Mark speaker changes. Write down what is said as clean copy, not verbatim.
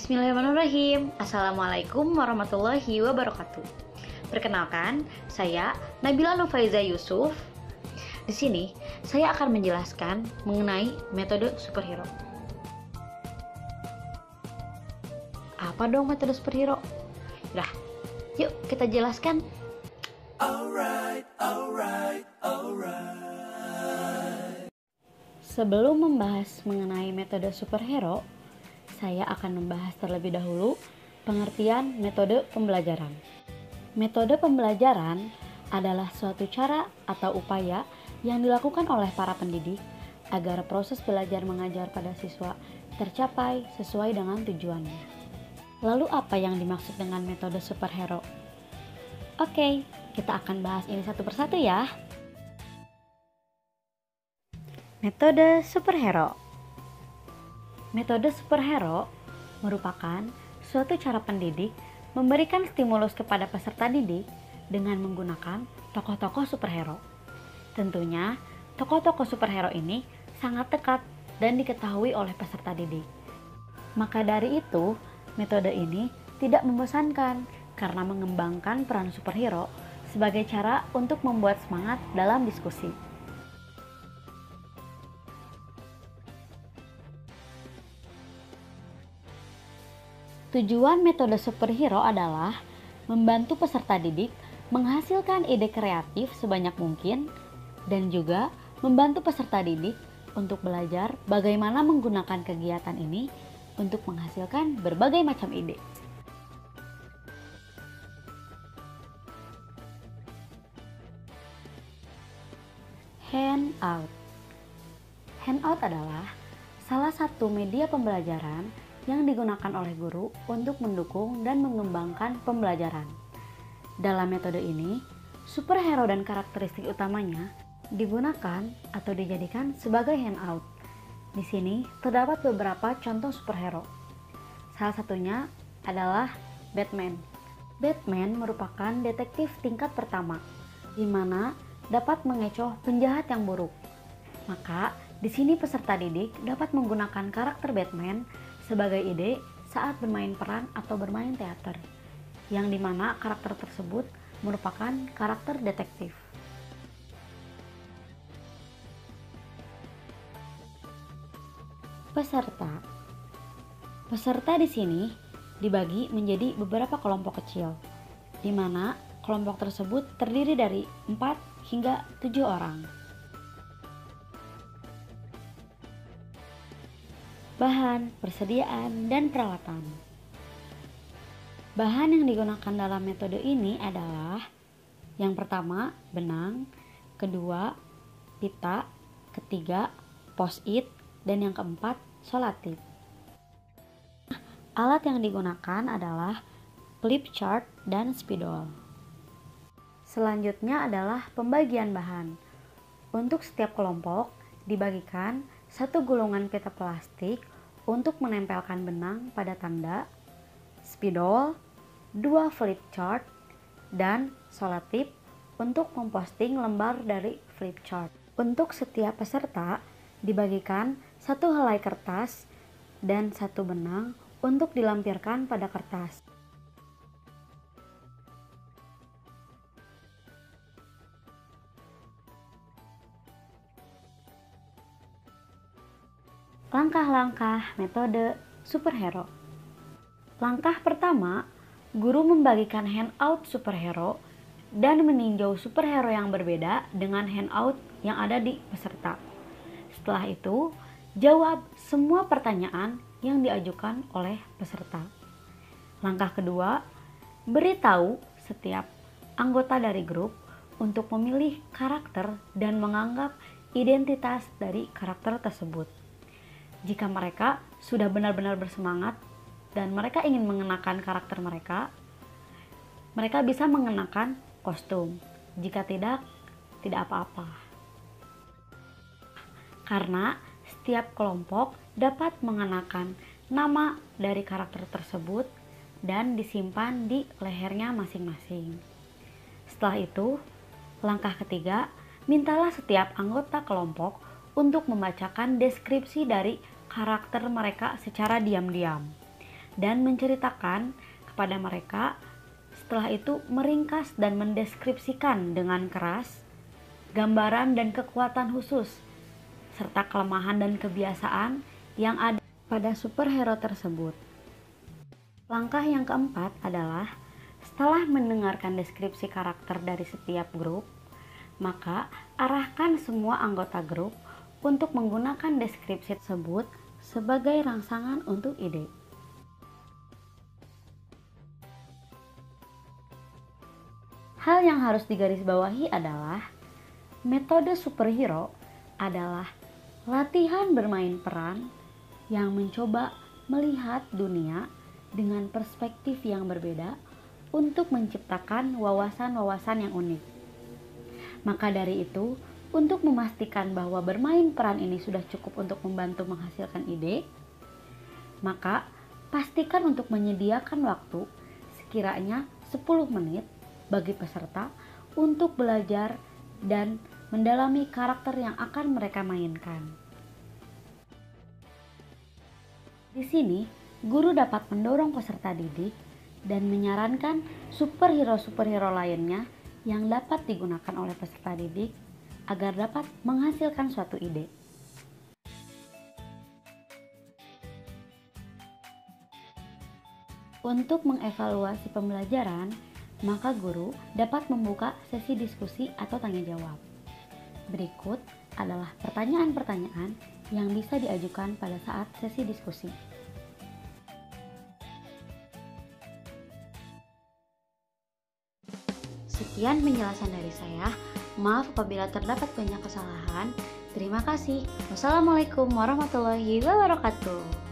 Speaker 1: Bismillahirrahmanirrahim. Assalamualaikum warahmatullahi wabarakatuh. Perkenalkan, saya Nabila Nufaiza Yusuf. Di sini, saya akan menjelaskan mengenai metode superhero. Apa dong metode superhero? Nah, yuk kita jelaskan.
Speaker 2: Alright.
Speaker 1: Sebelum membahas mengenai metode superhero, saya akan membahas terlebih dahulu pengertian metode pembelajaran. Metode pembelajaran adalah suatu cara atau upaya yang dilakukan oleh para pendidik agar proses belajar mengajar pada siswa tercapai sesuai dengan tujuannya. Lalu apa yang dimaksud dengan metode superhero? Oke, kita akan bahas ini satu persatu ya. Metode superhero. Metode superhero merupakan suatu cara pendidik memberikan stimulus kepada peserta didik dengan menggunakan tokoh-tokoh superhero. Tentunya, tokoh-tokoh superhero ini sangat dekat dan diketahui oleh peserta didik. Maka dari itu, metode ini tidak membosankan karena mengembangkan peran superhero sebagai cara untuk membuat semangat dalam diskusi. Tujuan metode superhero adalah membantu peserta didik menghasilkan ide kreatif sebanyak mungkin dan juga membantu peserta didik untuk belajar bagaimana menggunakan kegiatan ini untuk menghasilkan berbagai macam ide. Handout. Handout adalah salah satu media pembelajaran yang digunakan oleh guru untuk mendukung dan mengembangkan pembelajaran. Dalam metode ini, superhero dan karakteristik utamanya digunakan atau dijadikan sebagai handout. Di sini terdapat beberapa contoh superhero. Salah satunya adalah Batman. Batman merupakan detektif tingkat pertama, di mana dapat mengecoh penjahat yang buruk. Maka, di sini peserta didik dapat menggunakan karakter Batman sebagai ide saat bermain peran atau bermain teater, yang dimana karakter tersebut merupakan karakter detektif. Peserta di sini dibagi menjadi beberapa kelompok kecil, di mana kelompok tersebut terdiri dari 4 hingga 7 orang. Bahan, persediaan, dan peralatan. Bahan yang digunakan dalam metode ini adalah yang pertama, benang, kedua, pita, ketiga, post-it, dan yang keempat, selotip. Alat yang digunakan adalah flip chart dan spidol. Selanjutnya adalah pembagian bahan. Untuk setiap kelompok dibagikan satu gulungan pita plastik untuk menempelkan benang pada tanda, spidol, 2 flip chart, dan selotip untuk memposting lembar dari flip chart. Untuk setiap peserta dibagikan satu helai kertas dan satu benang untuk dilampirkan pada kertas. Langkah-langkah metode superhero. Langkah pertama, guru membagikan handout superhero dan meninjau superhero yang berbeda dengan handout yang ada di peserta. Setelah itu, jawab semua pertanyaan yang diajukan oleh peserta. Langkah kedua, beritahu setiap anggota dari grup untuk memilih karakter dan menganggap identitas dari karakter tersebut. Jika mereka sudah benar-benar bersemangat dan mereka ingin mengenakan karakter mereka bisa mengenakan kostum. Jika tidak apa-apa. Karena setiap kelompok dapat mengenakan nama dari karakter tersebut dan disimpan di lehernya masing-masing. Setelah itu, langkah ketiga, mintalah setiap anggota kelompok untuk membacakan deskripsi dari karakter mereka secara diam-diam. dan menceritakan kepada mereka. Setelah itu meringkas dan mendeskripsikan dengan keras gambaran dan kekuatan khusus serta kelemahan dan kebiasaan yang ada pada superhero tersebut. Langkah yang keempat adalah setelah mendengarkan deskripsi karakter dari setiap grup, maka arahkan semua anggota grup untuk menggunakan deskripsi tersebut sebagai rangsangan untuk ide. Hal yang harus digarisbawahi adalah metode superhero adalah latihan bermain peran yang mencoba melihat dunia dengan perspektif yang berbeda untuk menciptakan wawasan-wawasan yang unik. Maka dari itu, untuk memastikan bahwa bermain peran ini sudah cukup untuk membantu menghasilkan ide, maka pastikan untuk menyediakan waktu sekiranya 10 menit bagi peserta untuk belajar dan mendalami karakter yang akan mereka mainkan. Di sini, guru dapat mendorong peserta didik dan menyarankan superhero-superhero lainnya yang dapat digunakan oleh peserta didik agar dapat menghasilkan suatu ide. Untuk mengevaluasi pembelajaran, maka guru dapat membuka sesi diskusi atau tanya jawab. Berikut adalah pertanyaan-pertanyaan yang bisa diajukan pada saat sesi diskusi. Sekian penjelasan dari saya. Maaf apabila terdapat banyak kesalahan. Terima kasih. Wassalamualaikum warahmatullahi wabarakatuh.